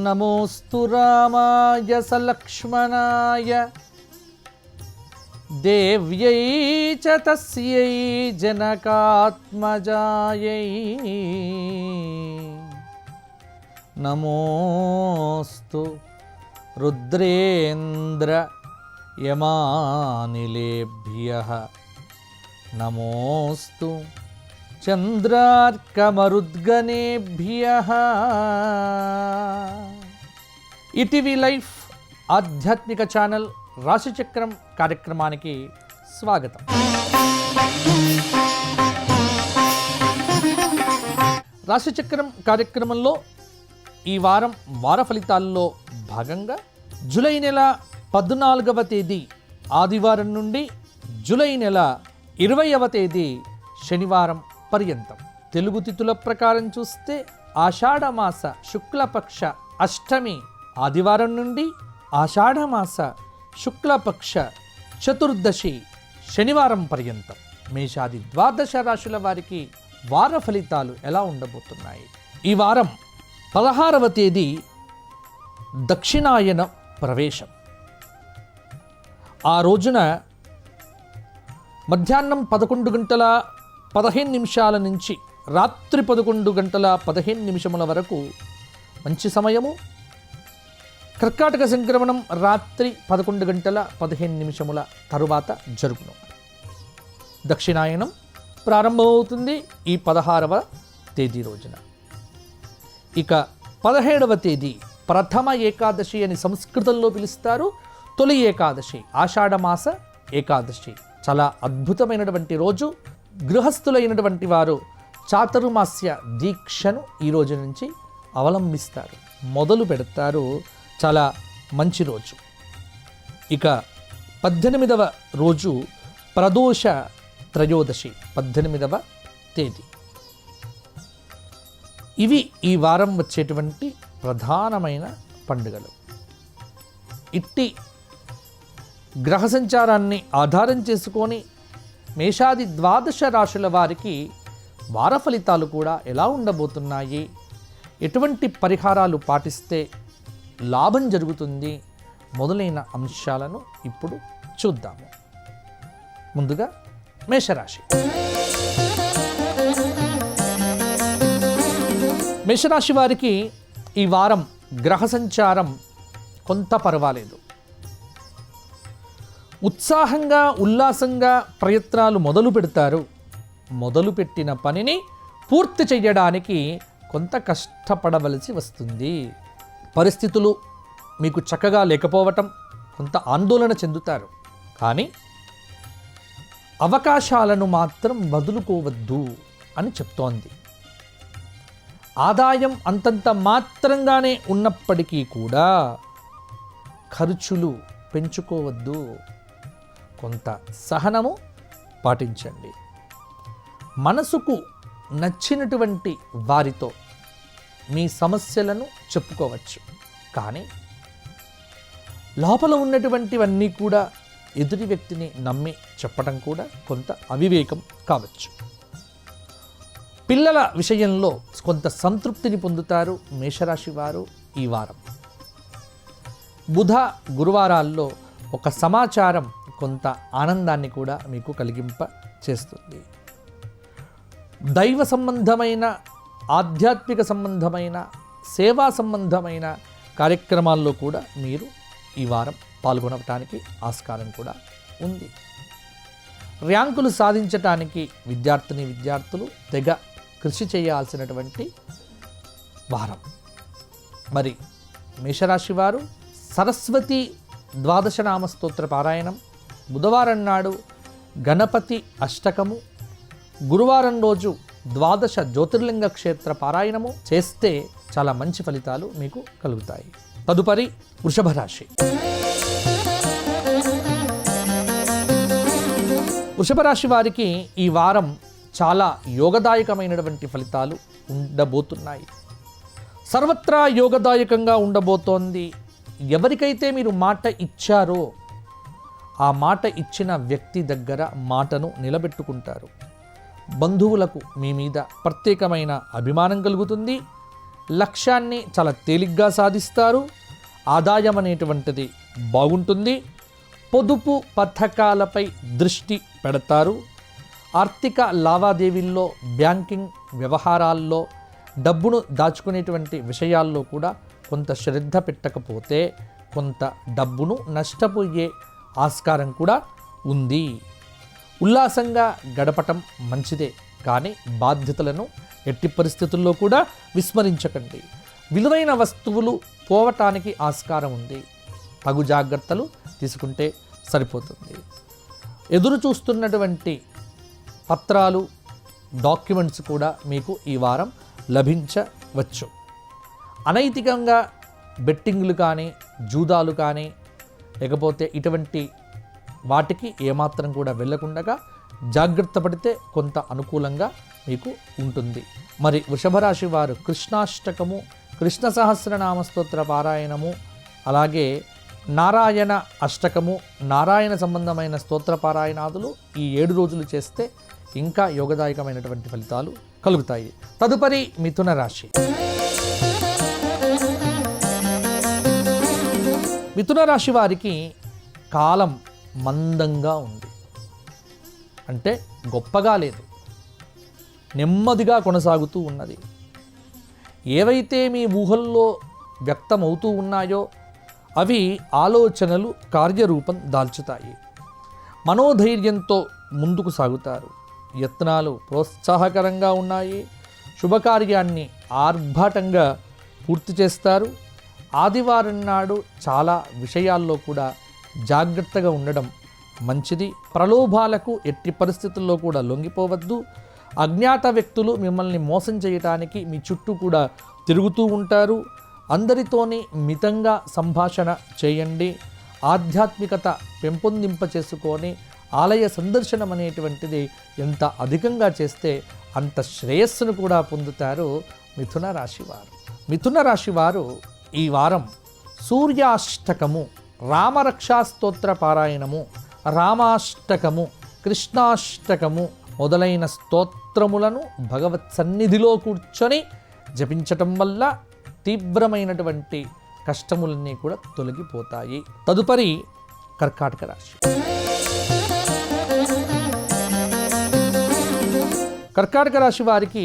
నమోస్తు రామాయ సలక్ష్మణాయ దేవ్యై చ తస్యై జనకాత్మజాయై నమోస్తు రుద్రేంద్ర యమానిలేభ్యః నమోస్తు చంద్రార్కమరుద్గణేభ్యః. ఈటీవీ లైఫ్ ఆధ్యాత్మిక ఛానల్ రాశిచక్రం కార్యక్రమానికి స్వాగతం. రాశిచక్రం కార్యక్రమంలో ఈ వారం వార ఫలితాల్లో భాగంగా జూలై నెల 14వ తేదీ ఆదివారం నుండి జూలై నెల 20వ తేదీ శనివారం పర్యంతం తెలుగు తిథుల ప్రకారం చూస్తే ఆషాఢమాస శుక్లపక్ష అష్టమి ఆదివారం నుండి ఆషాఢమాస శుక్లపక్ష చతుర్దశి శనివారం పర్యంతం మేషాది ద్వాదశ రాశుల వారికి వార ఫలితాలు ఎలా ఉండబోతున్నాయి? ఈ వారం 16వ తేదీ దక్షిణాయన ప్రవేశం. ఆ రోజున మధ్యాహ్నం 11:15 నుంచి రాత్రి 11:15 వరకు మంచి సమయము. కర్కాటక సంక్రమణం రాత్రి 11:15 తరువాత జరుగును. దక్షిణాయనం ప్రారంభమవుతుంది ఈ 16వ తేదీ రోజున. ఇక 17వ తేదీ ప్రథమ ఏకాదశి అని సంస్కృతంలో పిలుస్తారు. తొలి ఏకాదశి ఆషాఢమాస ఏకాదశి చాలా అద్భుతమైనటువంటి రోజు. గృహస్థులైనటువంటి వారు చాతుర్మాస్య దీక్షను ఈ రోజు నుంచి అవలంబిస్తారు, మొదలు పెడతారు. చాలా మంచి రోజు. ఇక 18వ రోజు ప్రదోష త్రయోదశి 18వ తేదీ. ఇవి ఈ వారం వచ్చేటువంటి ప్రధానమైన పండుగలు. ఇట్టి గ్రహ సంచారాన్ని ఆధారం చేసుకొని మేషాది ద్వాదశ రాశుల వారికి వార ఫలితాలు కూడా ఎలా ఉండబోతున్నాయి, ఎటువంటి పరిహారాలు పాటిస్తే లాభం జరుగుతుంది మొదలైన అంశాలను ఇప్పుడు చూద్దాము. ముందుగా మేషరాశి. మేషరాశి వారికి ఈ వారం గ్రహ సంచారం కొంత పర్వాలేదు. ఉత్సాహంగా ఉల్లాసంగా ప్రయత్నాలు మొదలు పెడతారు. మొదలుపెట్టిన పనిని పూర్తి చేయడానికి కొంత కష్టపడవలసి వస్తుంది. పరిస్థితులు మీకు చక్కగా లేకపోవటం కొంత ఆందోళన చెందుతారు. కానీ అవకాశాలను మాత్రం వదులుకోవద్దు అని చెప్తోంది. ఆదాయం అంతంత మాత్రంగానే ఉన్నప్పటికీ కూడా ఖర్చులు పెంచుకోవద్దు. కొంత సహనము పాటించండి. మనసుకు నచ్చినటువంటి వారితో మీ సమస్యలను చెప్పుకోవచ్చు. కానీ లోపల ఉన్నటువంటివన్నీ కూడా ఎదుటి వ్యక్తిని నమ్మి చెప్పడం కూడా కొంత అవివేకం కావచ్చు. పిల్లల విషయంలో కొంత సంతృప్తిని పొందుతారు మేషరాశి వారు ఈ వారం. బుధ గురువారాల్లో ఒక సమాచారం కొంత ఆనందాన్ని కూడా మీకు కలిగింప చేస్తుంది. దైవ సంబంధమైన ఆధ్యాత్మిక సంబంధమైన సేవా సంబంధమైన కార్యక్రమాల్లో కూడా మీరు ఈ వారం పాల్గొనడానికి ఆస్కారం కూడా ఉంది. ర్యాంకులు సాధించటానికి విద్యార్థులు తెగ కృషి చేయాల్సినటువంటి వారం. మరి మేషరాశి వారు సరస్వతి ద్వాదశనామ స్తోత్ర పారాయణం, బుధవారం నాడు గణపతి అష్టకము, గురువారం రోజు ద్వాదశ జ్యోతిర్లింగ క్షేత్ర పారాయణము చేస్తే చాలా మంచి ఫలితాలు మీకు కలుగుతాయి. తదుపరి వృషభ రాశి. వృషభ రాశి వారికి ఈ వారం చాలా యోగదాయకమైనటువంటి ఫలితాలు ఉండబోతున్నాయి. సర్వత్రా యోగదాయకంగా ఉండబోతోంది. ఎవరికైతే మీరు మాట ఇచ్చారో ఆ మాట ఇచ్చిన వ్యక్తి దగ్గర మాటను నిలబెట్టుకుంటారు. బంధువులకు మీ మీద ప్రత్యేకమైన అభిమానం కలుగుతుంది. లక్ష్యాన్ని చాలా తేలిగ్గా సాధిస్తారు. ఆదాయం అనేటువంటిది బాగుంటుంది. పొదుపు పథకాలపై దృష్టి పెడతారు. ఆర్థిక లావాదేవీల్లో, బ్యాంకింగ్ వ్యవహారాల్లో, డబ్బును దాచుకునేటువంటి విషయాల్లో కూడా కొంత శ్రద్ధ పెట్టకపోతే కొంత డబ్బును నష్టపోయే ఆస్కారం కూడా ఉంది. ఉల్లాసంగా గడపటం మంచిదే, కానీ బాధ్యతలను ఎట్టి పరిస్థితుల్లో కూడా విస్మరించకండి. విలువైన వస్తువులు పోవటానికి ఆస్కారం ఉంది. తగు జాగ్రత్తలు తీసుకుంటే సరిపోతుంది. ఎదురు చూస్తున్నటువంటి పత్రాలు, డాక్యుమెంట్స్ కూడా మీకు ఈ వారం లభించవచ్చు. అనైతికంగా బెట్టింగ్లు కానీ, జూదాలు కానీ, లేకపోతే ఇటువంటి వాటికి ఏమాత్రం కూడా వెళ్ళకుండా జాగ్రత్త పడితే కొంత అనుకూలంగా మీకు ఉంటుంది. మరి వృషభ రాశి వారు కృష్ణాష్టకము, కృష్ణ సహస్రనామ స్తోత్ర పారాయణము, అలాగే నారాయణ అష్టకము, నారాయణ సంబంధమైన స్తోత్ర పారాయణాదులు ఈ 7 రోజులు చేస్తే ఇంకా యోగదాయకమైనటువంటి ఫలితాలు కలుగుతాయి. తదుపరి మిథున రాశి. మిథున రాశి వారికి కాలం మందంగా ఉంది. అంటే గొప్పగా లేదు, నెమ్మదిగా కొనసాగుతూ ఉన్నది. ఏవైతే మీ ఊహల్లో వ్యక్తమవుతూ ఉన్నాయో అవి ఆలోచనలు కార్యరూపం దాల్చుతాయి. మనోధైర్యంతో ముందుకు సాగుతారు. యత్నాలు ప్రోత్సాహకరంగా ఉన్నాయి. శుభకార్యాన్ని ఆర్భాటంగా పూర్తి చేస్తారు. ఆదివారం నాడు చాలా విషయాల్లో కూడా జాగ్రత్తగా ఉండడం మంచిది. ప్రలోభాలకు ఎట్టి పరిస్థితుల్లో కూడా లొంగిపోవద్దు. అజ్ఞాత వ్యక్తులు మిమ్మల్ని మోసం చేయటానికి మీ చుట్టూ కూడా తిరుగుతూ ఉంటారు. అందరితోని మితంగా సంభాషణ చేయండి. ఆధ్యాత్మికత పెంపొందింప చేసుకొని ఆలయ సందర్శనం అనేటువంటిది ఎంత అధికంగా చేస్తే అంత శ్రేయస్సును కూడా పొందుతారు మిథున రాశివారు. మిథున రాశివారు ఈ వారం సూర్యాష్టకము, రామరక్షా స్తోత్ర పారాయణము, రామాష్టకము, కృష్ణాష్టకము మొదలైన స్తోత్రములను భగవత్ సన్నిధిలో కూర్చొని జపించటం వల్ల తీవ్రమైనటువంటి కష్టములన్నీ కూడా తొలగిపోతాయి. తదుపరి కర్కాటక రాశి. కర్కాటక రాశి వారికి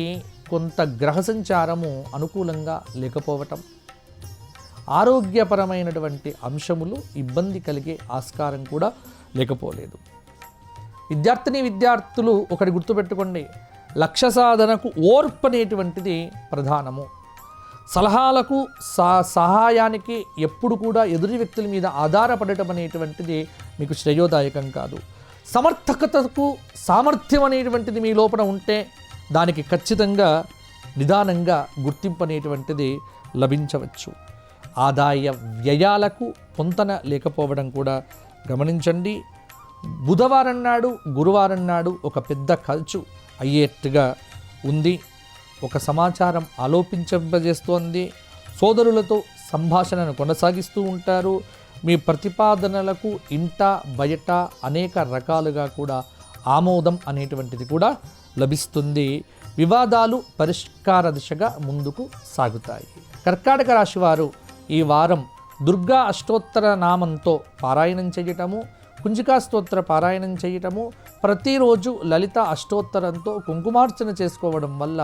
కొంత గ్రహ సంచారము అనుకూలంగా లేకపోవటం, ఆరోగ్యపరమైనటువంటి అంశములు ఇబ్బంది కలిగే ఆస్కారం కూడా లేకపోలేదు. విద్యార్థులు ఒకటి గుర్తుపెట్టుకోండి, లక్ష్య సాధనకు ఓర్పు అనేటువంటిది ప్రధానము. సలహాలకు సహాయానికి ఎప్పుడు కూడా ఎదుటి వ్యక్తుల మీద ఆధారపడటం అనేటువంటిది మీకు శ్రేయోదాయకం కాదు. సమర్థకతకు సామర్థ్యం అనేటువంటిది మీ లోపల ఉంటే దానికి ఖచ్చితంగా నిదానంగా గుర్తింపు అనేటువంటిది లభించవచ్చు. ఆదాయ వ్యయాలకు పొంతన లేకపోవడం కూడా గమనించండి. బుధవారం నాడు, గురువారం నాడు ఒక పెద్ద ఖర్చు అయ్యేట్టుగా ఉంది. ఒక సమాచారం ఆలోపించజేస్తోంది. సోదరులతో సంభాషణను కొనసాగిస్తూ ఉంటారు. మీ ప్రతిపాదనలకు ఇంట బయట అనేక రకాలుగా కూడా ఆమోదం అనేటువంటిది కూడా లభిస్తుంది. వివాదాలు పరిష్కార దిశగా ముందుకు సాగుతాయి. కర్కాటక రాశి వారు ఈ వారం దుర్గా అష్టోత్తర నామంతో పారాయణం చేయటము, కుంజికా స్తోత్ర పారాయణం చేయటము, ప్రతిరోజు లలిత అష్టోత్తరంతో కుంకుమార్చన చేసుకోవడం వల్ల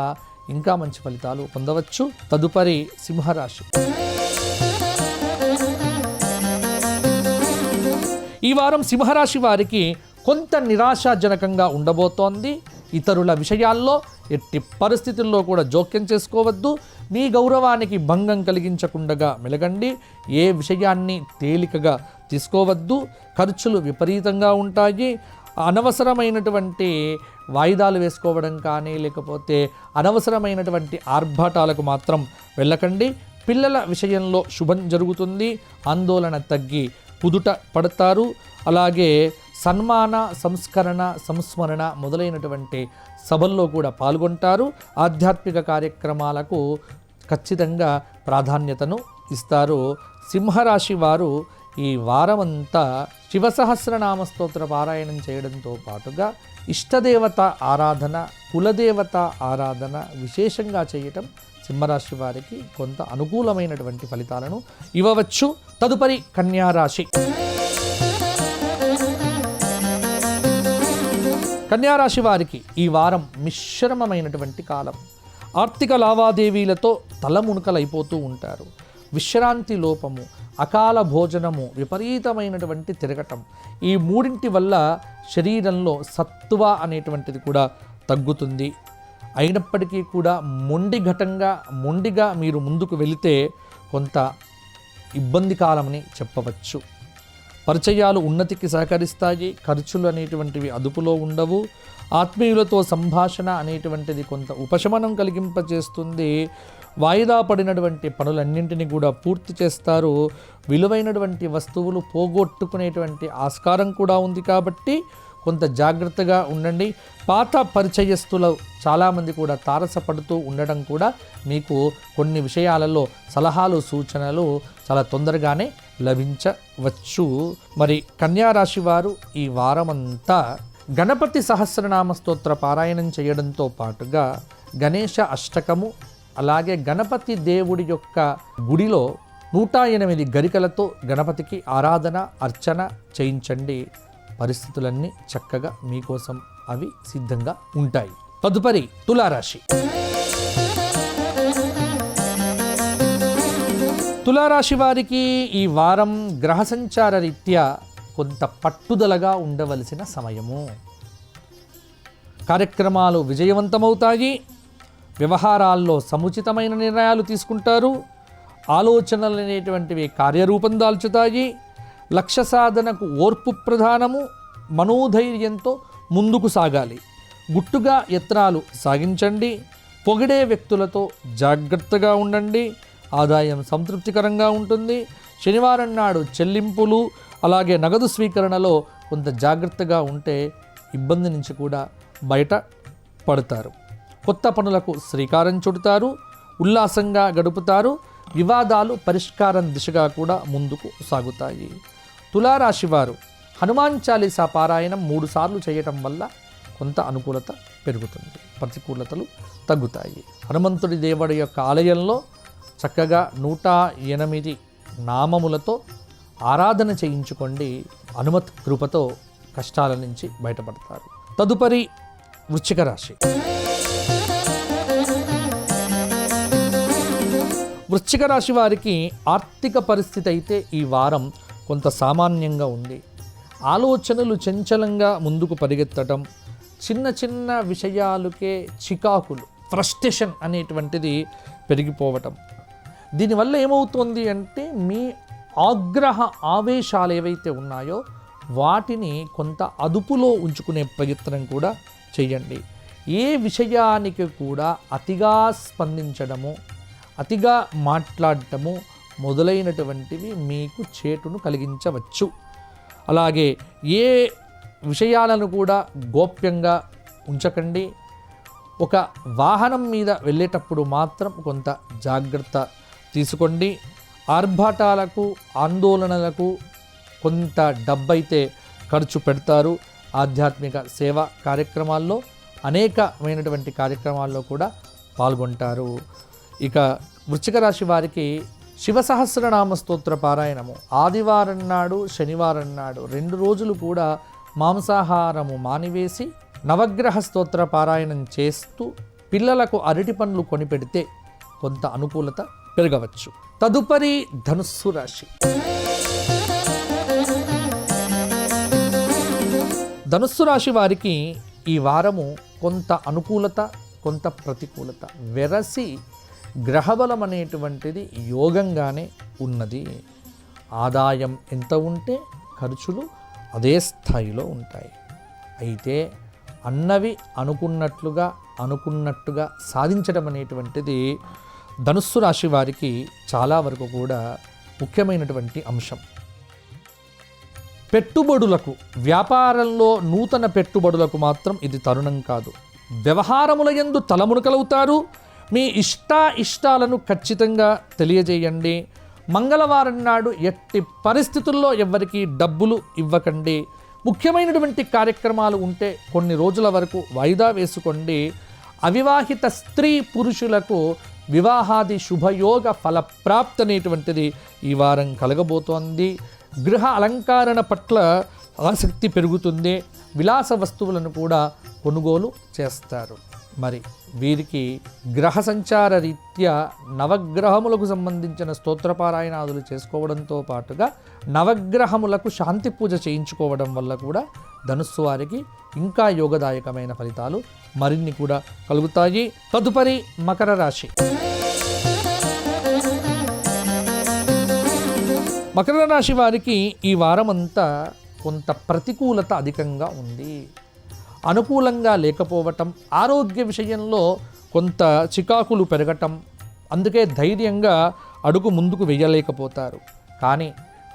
ఇంకా మంచి ఫలితాలు పొందవచ్చు. తదుపరి సింహరాశి. ఈ వారం సింహరాశి వారికి కొంత నిరాశాజనకంగా ఉండబోతోంది. ఇతరుల విషయాల్లో ఎట్టి పరిస్థితుల్లో కూడా జోక్యం చేసుకోవద్దు. మీ గౌరవానికి భంగం కలిగించకుండా మెలగండి. ఏ విషయాన్ని తేలికగా తీసుకోవద్దు. ఖర్చులు విపరీతంగా ఉంటాయి. అనవసరమైనటువంటి వాయిదాలు వేసుకోవడం కానీ, లేకపోతే అనవసరమైనటువంటి ఆర్భాటాలకు మాత్రం వెళ్ళకండి. పిల్లల విషయంలో శుభం జరుగుతుంది. ఆందోళన తగ్గి కుదుట పడతారు. అలాగే సన్మాన, సంస్కరణ, సంస్మరణ మొదలైనటువంటి సభల్లో కూడా పాల్గొంటారు. ఆధ్యాత్మిక కార్యక్రమాలకు ఖచ్చితంగా ప్రాధాన్యతను ఇస్తారు. సింహరాశి వారు ఈ వారమంతా శివసహస్రనామ స్తోత్ర పారాయణం చేయడంతో పాటుగా ఇష్టదేవత ఆరాధన, కులదేవత ఆరాధన విశేషంగా చేయటం సింహరాశి వారికి కొంత అనుకూలమైనటువంటి ఫలితాలను ఇవ్వవచ్చు. తదుపరి కన్యారాశి. కన్యారాశి వారికి ఈ వారం మిశ్రమమైనటువంటి కాలం. ఆర్థిక లావాదేవీలతో తలమునకలైపోతూ ఉంటారు. విశ్రాంతి లోపము, అకాల భోజనము, విపరీతమైనటువంటి తిరగటం, ఈ మూడింటి వల్ల శరీరంలో సత్తువ అనేటువంటిది కూడా తగ్గుతుంది. అయినప్పటికీ కూడా మొండిగా మీరు ముందుకు వెళితే కొంత ఇబ్బంది కాలమని చెప్పవచ్చు. పరిచయాలు ఉన్నతికి సహకరిస్తాయి. ఖర్చులు అనేటువంటివి అదుపులో ఉండవు. ఆత్మీయులతో సంభాషణ అనేటువంటిది కొంత ఉపశమనం కలిగింపజేస్తుంది. వాయిదా పడినటువంటి పనులన్నింటినీ కూడా పూర్తి చేస్తారు. విలువైనటువంటి వస్తువులు పోగొట్టుకునేటువంటి ఆస్కారం కూడా ఉంది కాబట్టి కొంత జాగ్రత్తగా ఉండండి. పాత పరిచయస్తులు చాలామంది కూడా తారసపడుతూ ఉండడం కూడా మీకు కొన్ని విషయాలలో సలహాలు సూచనలు చాలా తొందరగానే లభించవచ్చు. మరి కన్యారాశి వారు ఈ వారమంతా గణపతి సహస్రనామ స్తోత్ర పారాయణం చేయడంతో పాటుగా గణేశ అష్టకము, అలాగే గణపతి దేవుడి యొక్క గుడిలో 108 గరికలతో గణపతికి ఆరాధన అర్చన చేయించండి. పరిస్థితులన్నీ చక్కగా మీకోసం అవి సిద్ధంగా ఉంటాయి. తదుపరి తులారాశి. తులారాశి వారికి ఈ వారం గ్రహ సంచార రీత్యా కొంత పట్టుదలగా ఉండవలసిన సమయము. కార్యక్రమాలు విజయవంతమవుతాయి. వ్యవహారాల్లో సముచితమైన నిర్ణయాలు తీసుకుంటారు. ఆలోచనలు అనేటువంటివి కార్యరూపం దాల్చుతాయి. లక్ష్య సాధనకు ఓర్పు ప్రధానము. మనోధైర్యంతో ముందుకు సాగాలి. గుట్టుగా యత్నాలు సాగించండి. పొగిడే వ్యక్తులతో జాగ్రత్తగా ఉండండి. ఆదాయం సంతృప్తికరంగా ఉంటుంది. శనివారం నాడు చెల్లింపులు అలాగే నగదు స్వీకరణలో కొంత జాగ్రత్తగా ఉంటే ఇబ్బంది నుంచి కూడా బయట పడతారు. కొత్త పనులకు శ్రీకారం చుడతారు. ఉల్లాసంగా గడుపుతారు. వివాదాలు పరిష్కారం దిశగా కూడా ముందుకు సాగుతాయి. తులారాశి వారు హనుమాన్ చాలీసా పారాయణం 3 సార్లు చేయటం వల్ల కొంత అనుకూలత పెరుగుతుంది. ప్రతికూలతలు తగ్గుతాయి. హనుమంతుడి దేవుడి యొక్క ఆలయంలో చక్కగా 108 నామములతో ఆరాధన చేయించుకోండి. హనుమత్ కృపతో కష్టాల నుంచి బయటపడతారు. తదుపరి వృశ్చిక రాశి. వృశ్చిక రాశి వారికి ఆర్థిక పరిస్థితి అయితే ఈ వారం కొంత సామాన్యంగా ఉంది. ఆలోచనలు చంచలంగా ముందుకు పరిగెత్తడం, చిన్న విషయాలకే చికాకులు, ఫ్రస్ట్రేషన్ అనేటువంటిది పెరిగిపోవటం. దీనివల్ల ఏమవుతుంది అంటే మీ ఆగ్రహ ఆవేశాలు ఏవైతే ఉన్నాయో వాటిని కొంత అదుపులో ఉంచుకునే ప్రయత్నం కూడా చేయండి. ఏ విషయానికి కూడా అతిగా స్పందించడము, అతిగా మాట్లాడటము మొదలైనటువంటివి మీకు చేటును కలిగించవచ్చు. అలాగే ఏ విషయాలను కూడా గోప్యంగా ఉంచకండి. ఒక వాహనం మీద వెళ్ళేటప్పుడు మాత్రం కొంత జాగ్రత్త తీసుకోండి. ఆర్భాటాలకు ఆందోళనలకు కొంత డబ్బైతే ఖర్చు పెడతారు. ఆధ్యాత్మిక సేవా కార్యక్రమాల్లో అనేకమైనటువంటి కార్యక్రమాల్లో కూడా పాల్గొంటారు. ఇక వృశ్చిక రాశి వారికి శివ సహస్రనామ స్తోత్ర పారాయణము ఆదివారం నాడు శనివారం నాడు 2 రోజులు కూడా మాంసాహారము మానివేసి నవగ్రహ స్తోత్ర పారాయణం చేస్తూ పిల్లలకు అరటి పండ్లు కొనిపెడితే కొంత అనుకూలత పెరగవచ్చు. తదుపరి ధనుస్సు రాశి. ధనుస్సు రాశి వారికి ఈ వారము కొంత అనుకూలత కొంత ప్రతికూలత వెరసి గ్రహబలం అనేటువంటిది యోగంగానే ఉన్నది. ఆదాయం ఎంత ఉంటే ఖర్చులు అదే స్థాయిలో ఉంటాయి. అయితే అన్నవి అనుకున్నట్టుగా సాధించడం అనేటువంటిది ధనుస్సు రాశి వారికి చాలా వరకు కూడా ముఖ్యమైనటువంటి అంశం. పెట్టుబడులకు, వ్యాపారంలో నూతన పెట్టుబడులకు మాత్రం ఇది తరుణం కాదు. వ్యవహారముల యందు తలమునకలవుతారు. మీ ఇష్టాలను ఖచ్చితంగా తెలియజేయండి. మంగళవారం నాడు ఎట్టి పరిస్థితుల్లో ఎవరికి డబ్బులు ఇవ్వకండి. ముఖ్యమైనటువంటి కార్యక్రమాలు ఉంటే కొన్ని రోజుల వరకు వాయిదా వేసుకోండి. అవివాహిత స్త్రీ పురుషులకు వివాహాది శుభయోగ ఫలప్రాప్తి అనేటువంటిది ఈ వారం కలగబోతోంది. గృహ అలంకరణ పట్ల ఆసక్తి పెరుగుతుంది. విలాస వస్తువులను కూడా కొనుగోలు చేస్తారు. మరి వీరికి గ్రహ సంచార రీత్యా నవగ్రహములకు సంబంధించిన స్తోత్రపారాయణాదులు చేసుకోవడంతో పాటుగా నవగ్రహములకు శాంతి పూజ చేయించుకోవడం వల్ల కూడా ధనుస్సు వారికి ఇంకా యోగదాయకమైన ఫలితాలు మరిన్ని కూడా కలుగుతాయి. తదుపరి మకర రాశి. మకర రాశి వారికి ఈ వారమంతా కొంత ప్రతికూలత అధికంగా ఉంది. అనుకూలంగా లేకపోవటం, ఆరోగ్య విషయంలో కొంత చికాకులు పెరగటం, అందుకే ధైర్యంగా అడుగు ముందుకు వేయలేకపోతారు. కానీ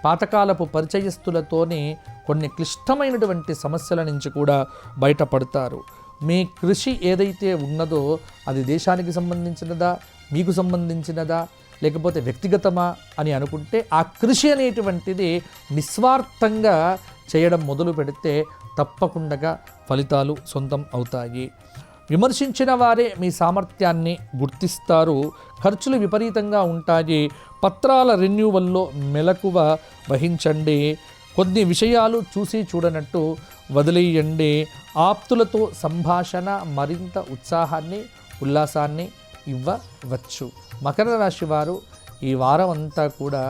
పాతకాలపు పరిచయస్తులతోనే కొన్ని క్లిష్టమైనటువంటి సమస్యల నుంచి కూడా బయటపడతారు. మీ కృషి ఏదైతే ఉన్నదో అది దేశానికి సంబంధించినదా, మీకు సంబంధించినదా, లేకపోతే వ్యక్తిగతమా అని అనుకుంటే ఆ కృషి అనేటువంటిది నిస్వార్థంగా చేయడం మొదలు పెడితే తప్పకుండా ఫలితాలు సొంతం అవుతాయి. విమర్శించిన వారే మీ సామర్థ్యాన్ని గుర్తిస్తారు. ఖర్చులు విపరీతంగా ఉంటాయి. పత్రాల రెన్యూవల్లో మెలకువ వహించండి. కొన్ని విషయాలు చూసి చూడనట్టు వదిలేయండి. ఆప్తులతో సంభాషణ మరింత ఉత్సాహాన్ని, ఉల్లాసాన్ని ఇవ్వవచ్చు. మకర రాశి వారు ఈ వారం అంతా కూడా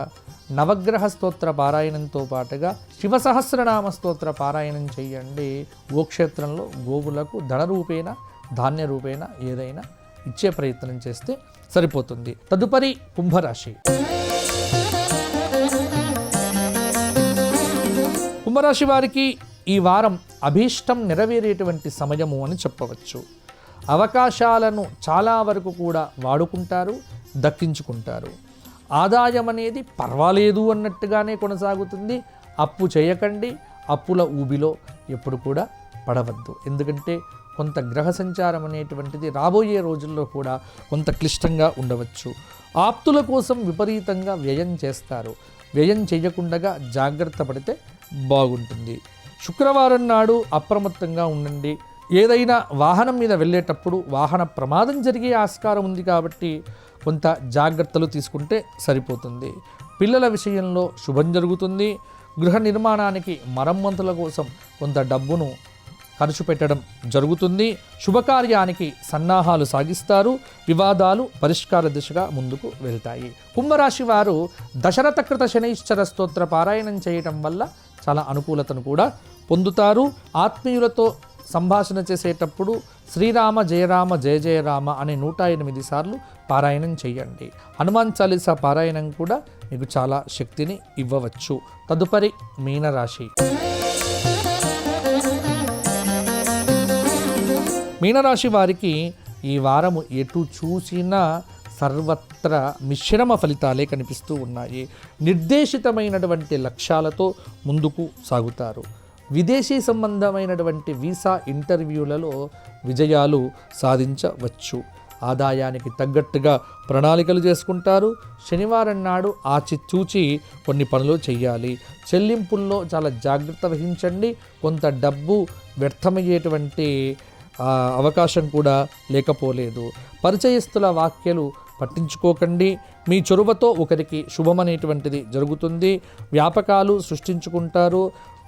నవగ్రహ స్తోత్ర పారాయణంతో పాటుగా శివ సహస్రనామ స్తోత్ర పారాయణం చేయండి. గోక్షేత్రంలో గోవులకు ధన రూపేణ, ధాన్య రూపేణ ఏదైనా ఇచ్చే ప్రయత్నం చేస్తే సరిపోతుంది. తదుపరి కుంభరాశి. కుంభరాశి వారికి ఈ వారం అభీష్టం నెరవేరేటువంటి సమయము అని చెప్పవచ్చు. అవకాశాలను చాలా వరకు కూడా వాడుకుంటారు, దక్కించుకుంటారు. ఆదాయం అనేది పర్వాలేదు అన్నట్టుగానే కొనసాగుతుంది. అప్పు చేయకండి, అప్పుల ఊబిలో ఎప్పుడు కూడా పడవద్దు. ఎందుకంటే కొంత గ్రహ సంచారం అనేటువంటిది రాబోయే రోజుల్లో కూడా కొంత క్లిష్టంగా ఉండవచ్చు. ఆప్తుల కోసం విపరీతంగా వ్యయం చేస్తారు. వ్యయం చేయకుండా జాగ్రత్త పడితే బాగుంటుంది. శుక్రవారం నాడు అప్రమత్తంగా ఉండండి. ఏదైనా వాహనం మీద వెళ్ళేటప్పుడు వాహన ప్రమాదం జరిగే ఆస్కారం ఉంది కాబట్టి కొంత జాగ్రత్తలు తీసుకుంటే సరిపోతుంది. పిల్లల విషయంలో శుభం జరుగుతుంది. గృహ నిర్మాణానికి మరమ్మతుల కోసం కొంత డబ్బును ఖర్చు పెట్టడం జరుగుతుంది. శుభకార్యానికి సన్నాహాలు సాగిస్తారు. వివాదాలు పరిష్కార దిశగా ముందుకు వెళ్తాయి. కుంభరాశి వారు దశరథకృత శనైశ్చర స్తోత్ర పారాయణం చేయటం వల్ల చాలా అనుకూలతను కూడా పొందుతారు. ఆత్మీయులతో సంభాషణ చేసేటప్పుడు శ్రీరామ జయరామ జయ జయరామ అనే 108 సార్లు పారాయణం చేయండి. హనుమాన్ చాలీసా పారాయణం కూడా మీకు చాలా శక్తిని ఇవ్వవచ్చు. తదుపరి మీనరాశి. మీనరాశి వారికి ఈ వారము ఎటు చూసినా సర్వత్రా మిశ్రమ ఫలితాలే కనిపిస్తూ ఉన్నాయి. నిర్దేశితమైనటువంటి లక్ష్యాలతో ముందుకు సాగుతారు. విదేశీ సంబంధమైనటువంటి వీసా ఇంటర్వ్యూలలో విజయాలు సాధించవచ్చు. ఆదాయానికి తగ్గట్టుగా ప్రణాళికలు చేసుకుంటారు. శనివారం నాడు ఆచితూచి కొన్ని పనులు చేయాలి. చెల్లింపుల్లో చాలా జాగ్రత్త వహించండి. కొంత డబ్బు వ్యర్థమయ్యేటువంటి అవకాశం కూడా లేకపోలేదు. పరిచయస్తుల వాక్యలు పట్టించుకోకండి. మీ చొరవతో ఒకరికి శుభమనేటువంటిది జరుగుతుంది. వ్యాపకాలు సృష్టించుకుంటారు.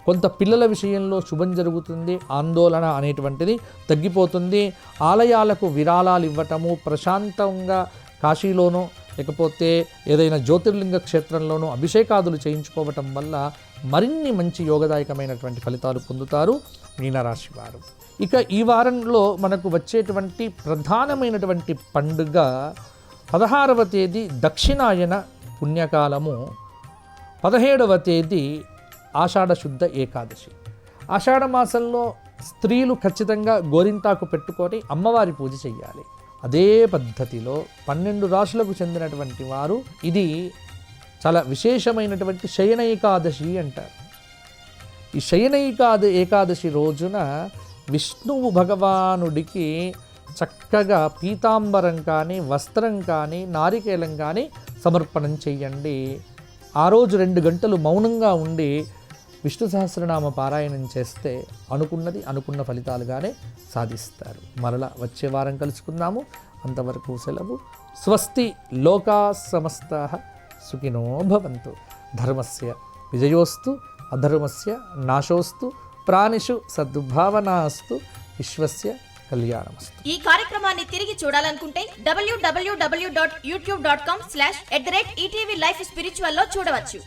కొంత పిల్లల విషయంలో శుభం జరుగుతుంది. ఆందోళన అనేటువంటిది తగ్గిపోతుంది. ఆలయాలకు విరాళాలు ఇవ్వటము, ప్రశాంతంగా కాశీలోనో లేకపోతే ఏదైనా జ్యోతిర్లింగ క్షేత్రంలోనూ అభిషేకాదులు చేయించుకోవటం వల్ల మరిన్ని మంచి యోగదాయకమైనటువంటి ఫలితాలు పొందుతారు మీనరాశి వారు. ఇక ఈ వారంలో మనకు వచ్చేటువంటి ప్రధానమైనటువంటి పండుగ 16వ తేదీ దక్షిణాయన పుణ్యకాలము, 17వ తేదీ ఆషాఢ శుద్ధ ఏకాదశి. ఆషాఢ మాసంలో స్త్రీలు ఖచ్చితంగా గోరింటాకు పెట్టుకొని అమ్మవారి పూజ చేయాలి. అదే పద్ధతిలో 12 రాశులకు చెందినటువంటి వారు ఇది చాలా విశేషమైనటువంటి శయన ఏకాదశి అంటారు. ఈ శయన ఏకాదశి రోజున విష్ణువు భగవానుడికి చక్కగా పీతాంబరం కానీ, వస్త్రం కానీ, నారికేలం కానీ సమర్పణం చేయండి. ఆ రోజు 2 గంటలు మౌనంగా ఉండి విష్ణు సహస్రనామ పారాయణం చేస్తే అనుకున్న ఫలితాలుగానే సాధిస్తారు. మరలా వచ్చే వారం కలుసుకుందాము. అంతవరకు సెలవు. స్వస్తి. లోకా సమస్తాః సుఖినో భవంతు. ధర్మస్య విజయోస్తు, అధర్మస్య నాశోస్తు, ప్రాణిషు సద్భావనాస్తు, విశ్వస్య కళ్యాణమస్తు. ఈ కార్యక్రమాన్ని తిరిగి చూడాలనుకుంటే www.youtube.com/ETV Life Spiritual లో చూడవచ్చు.